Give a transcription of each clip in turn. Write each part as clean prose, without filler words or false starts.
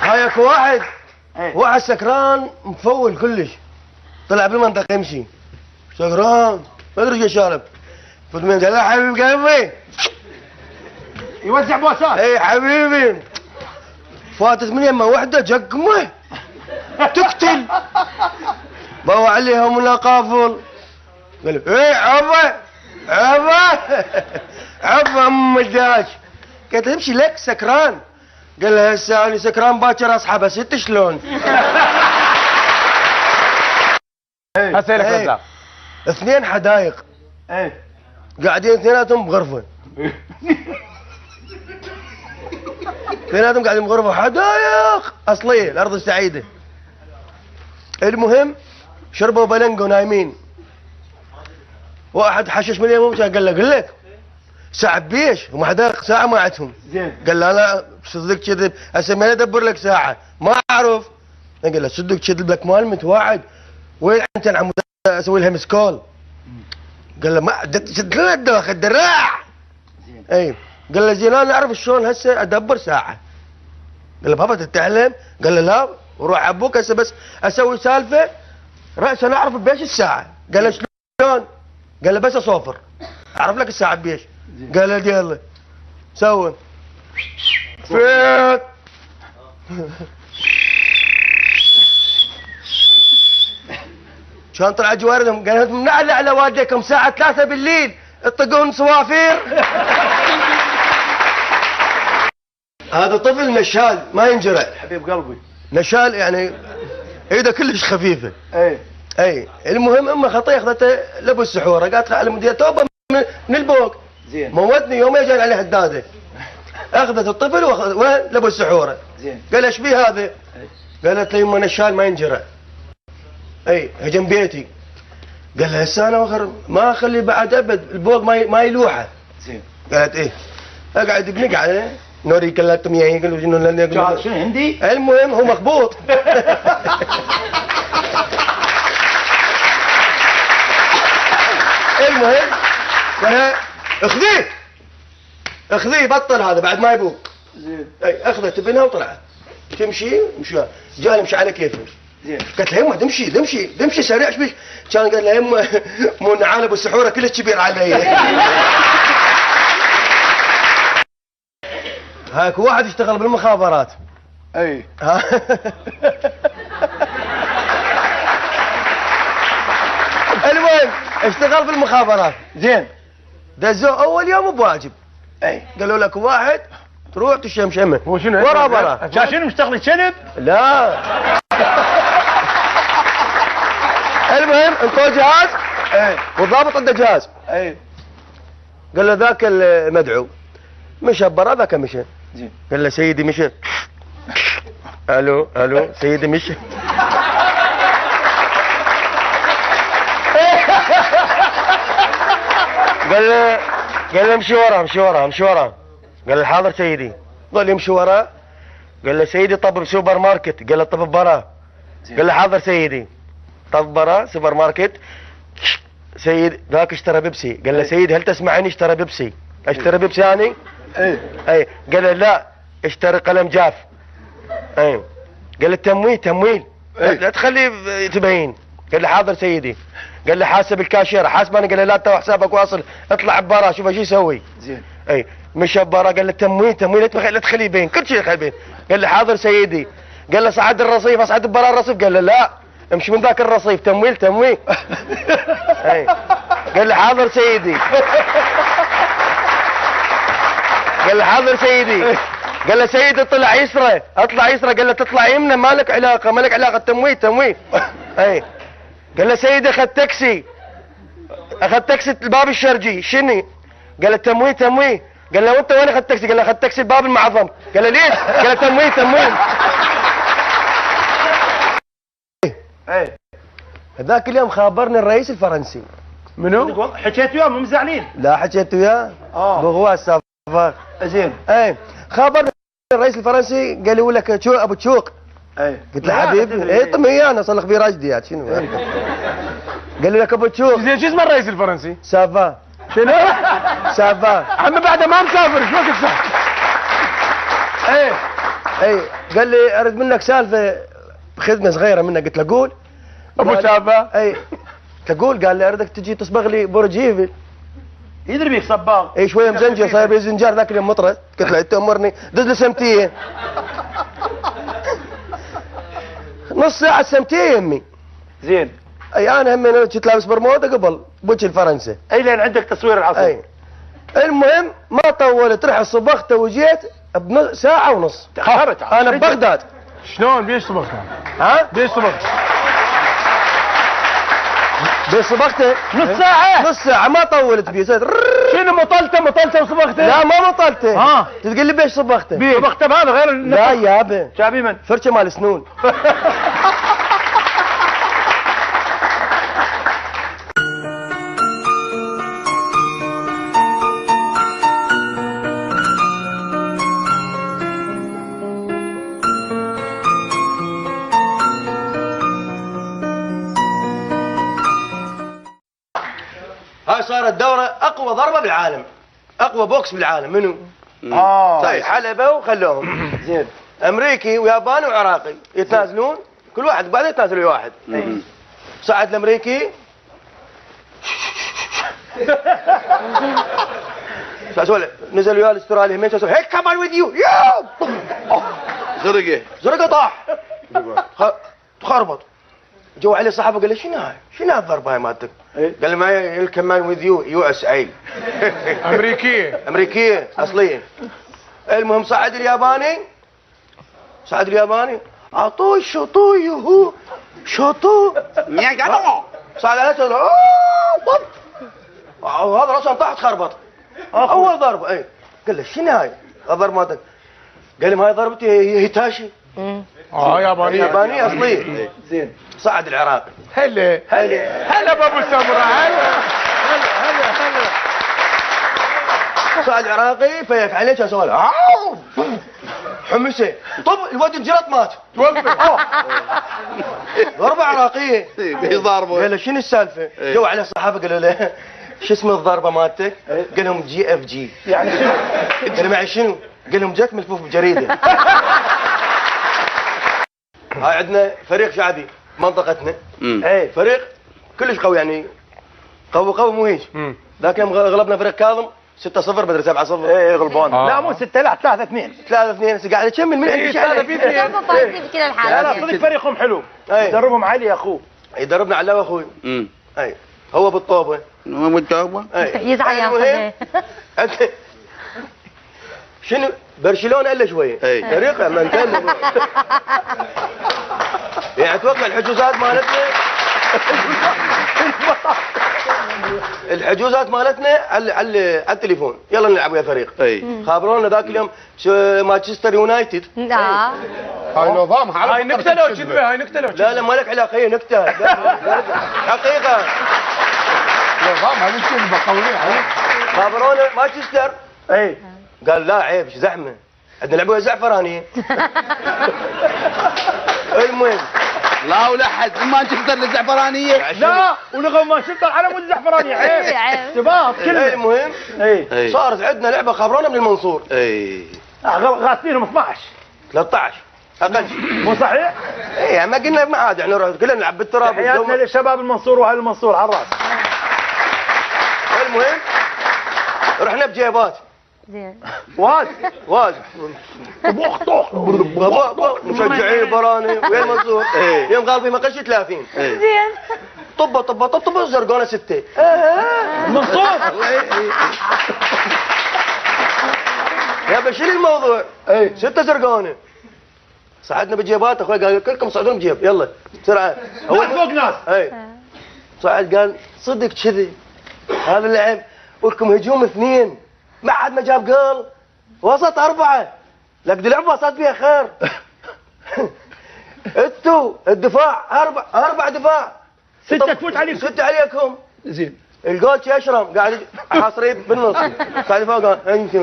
هايك واحد واحد سكران مفول كلش، طلع بالمنطقه يمشي سكران ما ادري ايش شارب، فوت من قال له حبيب قلبي يوزع بوسات. اي حبيبي، فاتت من يمه وحده جقمه تقتل، بوا عليها من قافل، قال له ايه عبا عبا عبا ام الداش، قالت له امشي لك سكران، قال له هسه انا سكران باكر اصحى ست شلون؟ هسه لك رزاق. اثنين حدايق ايه قاعدين اثنيناتهم بغرفه اثنيناتهم قاعدين بغرفه حدايق اصليه الارض السعيده. المهم شربوا بلنقو نايمين، واحد حشش من يمهم قال له قل لك ساعة بيش هم حدايق ساعة ما عندهم. زين. قال له لا صدق كذب هسه ما ادبر لك ساعة ما اعرف. قال له صدق كذب لك مال متوعد وين انت عم اسوي لها مسكول. قال له ما شد له داخل الدراع. اي قال له زين انا اعرف شلون هسه ادبر ساعة. قال له بابا تتعلم؟ قال له لا وروح ابوك هسه بس اسوي سالفة رأسا اعرف بيش الساعة. قال له شلون؟ قال له بس اصوفر اعرف لك الساعة بيش. قال له يلا سوي فيت كان طلع جواردهم قال من على والديكم ساعة 3 بالليل تطقون صوافير. هذا طفل نشال ما ينجرع حبيب قلبي. نشال يعني ايده كلش خفيفة. اي المهم امه خطيه اخذته لابو السحوره قالت على مدير توبه من البوق. زين. موتني يوم جاي عليه هداده. اخذت الطفل وين لابو السحوره. زين. قال ايش بيه هذا؟ قالت له يمه نشال ما ينجرع. اي هجم بيتي. قال لها هسه انا وخر ما اخلي بعد ابد البوق ما يلوحه. زين. قالت ايه اقعد بنقعد نوري كلاتهم يا قالوا شنو هندي؟ المهم هو مخبوط. المهم قالها اخذيه اخذيه بطل هذا بعد ما يبوق. زين. اي اخذت ابنها وطلعت تمشي مشى جاي يمشي على كيفه. زين. قالت له يمه دمشي سريع ايش بيك؟ كان قال لها يمه مو نعال ابو السحوره كلش كبير علي. هاك واحد يشتغل بالمخابرات. اي المهم اشتغل بالمخابرات. زين. دزوه اول يوم بواجب. اي قالوا لك واحد تروح تشمشمه. هو شنو ورا برا شنو مشتغل شنب؟ لا. المهم انطوه جهاز. اي والضابط عنده جهاز. اي قال له ذاك المدعو مشى برا ذاك مشى. زين. قال له سيدي مشى. الو سيدي مشى. قال له امشي وراه. قال له حاضر سيدي. قال يمشي وراه. قال له سيدي طب بسوبر ماركت. قال له طب برا. قال له حاضر سيدي. طب برا سوبر ماركت. سيد ذاك اشترى بيبسي. قال له سيدي هل تسمعني اشترى بيبسي؟ اشترى بيبسي يعني؟ اي قال له لا اشتري قلم جاف. اي قال له تمويل لا تخليه تبين. قال له حاضر سيدي. قال له حاسب الكاشيره. حاسب انا. قال له لا تو حسابك واصل اطلع برا شوف ايش يسوي. زين. اي مشى برا. قال له تمويل لا تخليه يبين كل شيء يبين. قال له حاضر سيدي. قال له صعد الرصيف اصعد برا الرصيف. قال له لا امشي من ذاك الرصيف تمويل. اي قال له حاضر سيدي. قال له حاضر سيدي. قال له سيدي اطلع يسرى. اطلع يسرى. قال له تطلع يمنى ما لك علاقه تمويل. اي قال له سيدي اخذ تاكسي الباب الشرجي شنو؟ قال له تمويل. قال له وانت وين اخذت تاكسي؟ قال له اخذت تاكسي الباب المعظم. قال له ليش؟ قال له تمويل. اي ذاك اليوم خابرني الرئيس الفرنسي. منو؟ حكيت وياه مو مزعلين؟ لا حكيت وياه بغواز سافاك. زين. اي خابرني الرئيس الفرنسي قال لي لك شو ابو تشوق. اي قلت له حبيبي اي طمي انا صار خبير اجدي شنو. قال لي لك ابو تشوق. زين شو اسمه الرئيس الفرنسي؟ سافا. شنو؟ سافا. عمي بعده ما مسافر شو وقت صح؟ ايه اي قال لي اريد منك سالفه خدمه صغيره منك. قلت له قول. ابو شابه. اي تقول قال لي اريدك تجي تصبغ لي برج ايفل. يدري بيك صباغ. اي شويه مزنجر صاير بي زنجار ذاك اليوم مطرد. قلت له انت امرني دز لي سمتيه. نص ساعه سمتيه يمي. زين. اي انا هم كنت لابس برموده قبل بوجه الفرنسي. اي لان عندك تصوير العصر. اي المهم ما طولت رحت صبغته وجيت ساعه ونص. تاخرت انا ببغداد. شلون بيش صبغته؟ ها؟ بيش صبغته؟ بس صبغته نص ساعة. نص ساعة ما طولت بيه. شنو مطلته وصبغته؟ لا ما مطلته. ها تقول لي بيش صبغته؟ صبغته بهذا غير لا يابا شابي من؟ فرشة مال سنون. هاي صارت دورة أقوى ضربة بالعالم، أقوى بوكس بالعالم. منو؟ طيب حلبة وخلوهم. زين. أمريكي وياباني وعراقي يتنازلون، كل واحد بعدين يتنازل ويا واحد. صعد الأمريكي شو اسوي؟ نزل وياه الاسترالي همين شو اسوي؟ هيك كمان وذ يو زرقه زرقه طاح تخربط. جو عليه صاحبه قال له شنو هاي؟ شنو هالضربه هاي مالتك؟ قال له ما كمان وذ يو اس اي. امريكيه اصليه. المهم صعد الياباني اعطوه شطوه هو شطوه صعد عليه طب هذا راسه طاح تخربط. اول ضربه. اي قال له شنو هاي؟ الضربه مالتك؟ قال لي هاي ضربتي هي هيتاشي. ياباني اصلي. زين. صعد العراق. هلا بابو سمره. هلا صعد العراقي فيك عليه كان سوالف حمسه طب الواد انجلط مات. ضربه عراقيه. ضربه. قال له شنو السالفه؟ جو عليه الصحافه قالوا له شو اسم الضربه مالتك؟ قال لهم جي اف جي. يعني شنو؟ قال معي شنو؟ قال لهم جاك ملفوف بجريده. هاي عندنا فريق شعبي منطقتنا. اي فريق كلش قوي يعني قوي مو هيك. ذاك يوم غلبنا فريق كاظم 6-0 بدري 7-0. ايه غلبان. لا مو 6 لا 3-2. 3-2 قاعد يكمل من عندي هذا في اثنين. بكذا الحال. لا صدق فريقهم حلو. أي. يدربهم علي يا اخوه. يدربنا علاوه اخوي. اي هو بالطوبه. هو بالطوبه. يزعل يا اخوي. شنو برشلونه الا شويه. فريق ما نكمل. يعني اتوقع الحجوزات مالتنا على التليفون يلا نلعب ويا فريق. خابرونا ذاك اليوم مانشستر يونايتد. لا هاي نظام هاي نكته لو كذبه. هاي نكته لو كذبه. لا ما لك علاقه هي نكته. حقيقه نظام هذه كذبه قويه. خابرونا مانشستر. اي قال لا عيب ايش زحمه عندنا لعبه زعفرانيه. المهم لا ولا حد مانشستر الزعفرانيه. لا ولغوا مانشستر على مود الزعفراني. عيب شباب كله. المهم صارت عندنا لعبه خابرونا من المنصور. غاسلينهم 12 13 اقل. مو صحيح؟ اي ما قلنا ما عاد يعني كلنا نلعب بالتراب. تحياتنا لشباب المنصور واهل المنصور على الراس. المهم رحنا بجيبات. زين. واز طخ مشجعين براني ويا المنصور. يوم قال في مقش 30. زين. طب زرقونا 6. المنصور. يا بشيل الموضوع. 6 زرقونا. صعدنا بجيبات اخوي قال كلكم صعدون بجيب يلا بسرعه. اول فوق ناس. صعد قال صدق كذي هذا اللعب ولكم هجوم 2 ما حد ما جاب جول وسط 4 لك دي لعبه وسط فيها خير. انتوا الدفاع 4 دفاع 6 تفوت عليكم. 6 عليكم. زين. الجول يشرم قاعد حاصرين بالنص قاعد فوق انت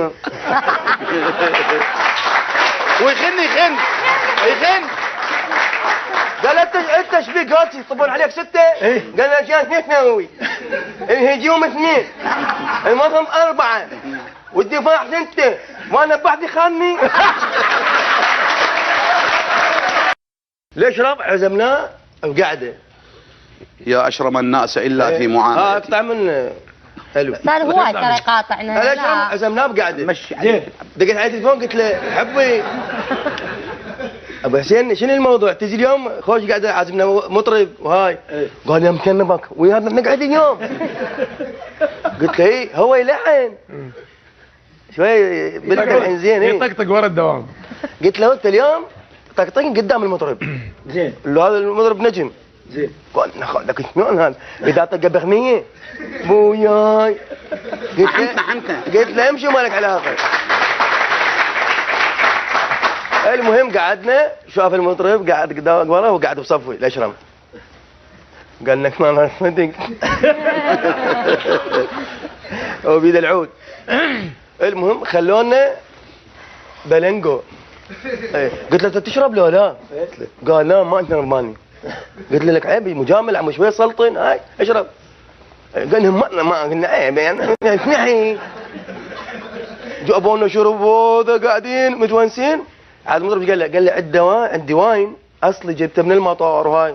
ويخن قال انت ايش بيك قالت يطبون عليك 6. قال انا كان 2 نووي الهجوم 2 المضم 4 والدفاع 6 وانا بحدي خاني. ليش ربع عزمناه بقعده. يا اشرم الناس الا في معاملتي. اقطع من حلو. صار هو ترى يقاطعنا. ليش ربع عزمناه بقعده. مشي دقيت على التليفون قلت له حبي ابو حسين شنو الموضوع؟ تجي اليوم خوش قاعد عازمنا مطرب وهاي. قال يا مكنبك ويانا نقعد اليوم. قلت له ايه هو يلحن شوي بدنا الحين زين. يطقطق ورا الدوام. قلت له انت اليوم طقطقين قدام المطرب. زين. اللي هذا المطرب نجم. زين. قال لك شلون هذا؟ اذا طق بغنيه بوياي. قلت له امشي مالك علاقه. المهم قعدنا شاف المطرب قاعد قدام وراه وقاعد بصفي الاشرم. قال لك ما صدق. هو بيد العود. المهم خلونا بلنجو. قلت له انت تشرب له لا؟ قال لا ما انت نرماني. قلت له لك عيب مجامل عم شوي سلطن هاي اشرب. قال لهم ما قلنا عيب يعني نحي. جابونا شرب قاعدين متونسين. عاد المضرب قال لي عندي واين اصلي جبته من المطار وهاي.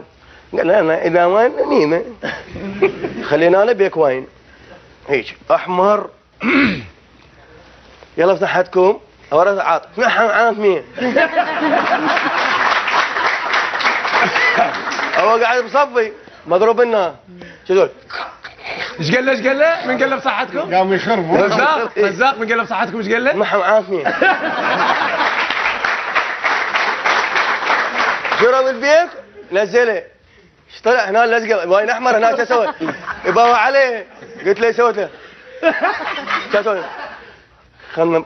قال له انا اذا واين نيمه. خلينا انا بيك واين هيك احمر. يلا صحتكم ورا عاط عاط مين. هو قاعد بصفي مضروب لنا شو دول. ايش قال له ايش قال له؟ من قال له بصحتكم؟ قاموا يخربوا. رزاق من قال له بصحتكم ايش قال له؟ محم عافية. شرب البيك نزله. ايش طلع هنا لزقه واين احمر هناك شو اسوي؟ يباوع عليه. قلت له ايش سويت له؟ شو اسوي؟ خلنا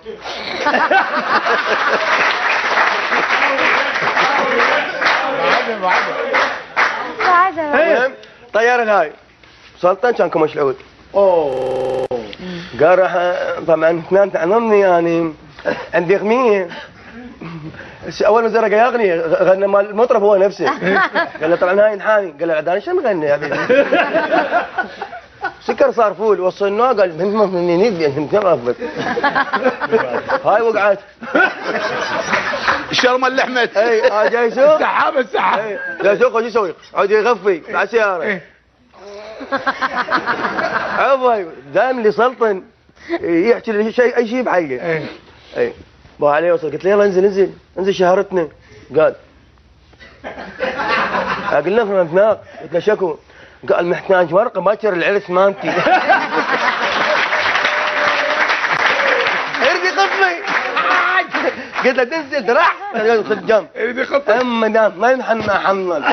المهم طيار الهاي سلطان كان كمش العود. اوه قال راح طبعا نمت عن امي يعني عندي اغنيه. اول ما زرق يغني غنى مال المطرب هو نفسه. قال له طبعا هاي انحاني. قال له عداني شو مغني يا حبيبي؟ سكر صار فول وصلناه قال هاي وقعت الشرمه اللي حمت. اي جاي يسوق السحاب السحاب. جاي يسوق وش يسوي؟ عاد يغفي مع السياره. عفوا دائما اللي سلطن يحكي لي شيء اي شيء بحقه. اي بو عليه وصل قلت له يلا انزل شهرتنا. قال قلنا فهمناك. قلت له شكو؟ قال محتاج ورقه باكر العرس مالتي. ارقي قفي. قلت له تنزل ترح خذ جنب. يريد يخط. اما دام ما ينحن ما حمل.